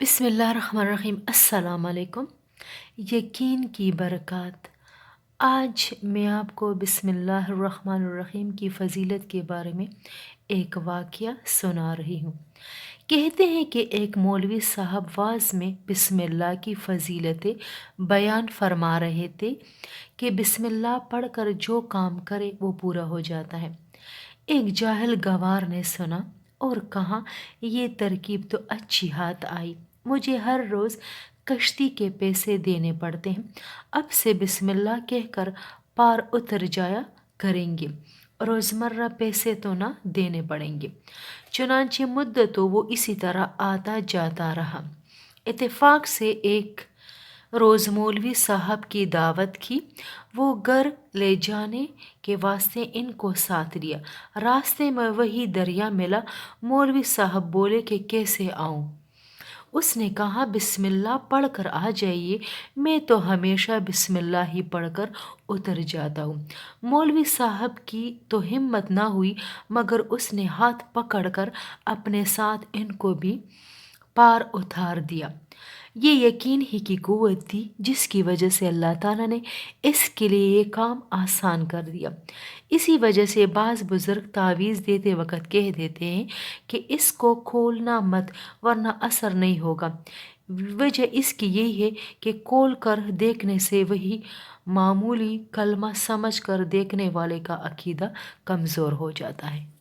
بسم اللہ الرحمن الرحیم۔ السلام علیکم۔ یقین کی برکات۔ آج میں آپ کو بسم اللہ الرحمن الرحیم کی فضیلت کے بارے میں ایک واقعہ سنا رہی ہوں۔ کہتے ہیں کہ ایک مولوی صاحب واعظ میں بسم اللہ کی فضیلتیں بیان فرما رہے تھے کہ بسم اللہ پڑھ کر جو کام کرے وہ پورا ہو جاتا ہے۔ ایک جاہل گوار نے سنا اور کہا، یہ ترکیب تو اچھی ہاتھ آئی، مجھے ہر روز کشتی کے پیسے دینے پڑتے ہیں، اب سے بسم اللہ کہہ کر پار اتر جایا کریں گے، روزمرہ پیسے تو نہ دینے پڑیں گے۔ چنانچہ مدتوں وہ اسی طرح آتا جاتا رہا۔ اتفاق سے ایک روز مولوی صاحب کی دعوت کی، وہ گھر لے جانے کے واسطے ان کو ساتھ لیا۔ راستے میں وہی دریا ملا۔ مولوی صاحب بولے کہ کیسے آؤں؟ اس نے کہا، بسم اللہ پڑھ کر آ جائیے، میں تو ہمیشہ بسم اللہ ہی پڑھ کر اتر جاتا ہوں۔ مولوی صاحب کی تو ہمت نہ ہوئی، مگر اس نے ہاتھ پکڑ کر اپنے ساتھ ان کو بھی پار اتار دیا۔ یہ یقین ہی کی قوت تھی جس کی وجہ سے اللہ تعالیٰ نے اس کے لیے یہ کام آسان کر دیا۔ اسی وجہ سے بعض بزرگ تعویذ دیتے وقت کہہ دیتے ہیں کہ اس کو کھولنا مت ورنہ اثر نہیں ہوگا۔ وجہ اس کی یہی ہے کہ کھول کر دیکھنے سے وہی معمولی کلمہ سمجھ کر دیکھنے والے کا عقیدہ کمزور ہو جاتا ہے۔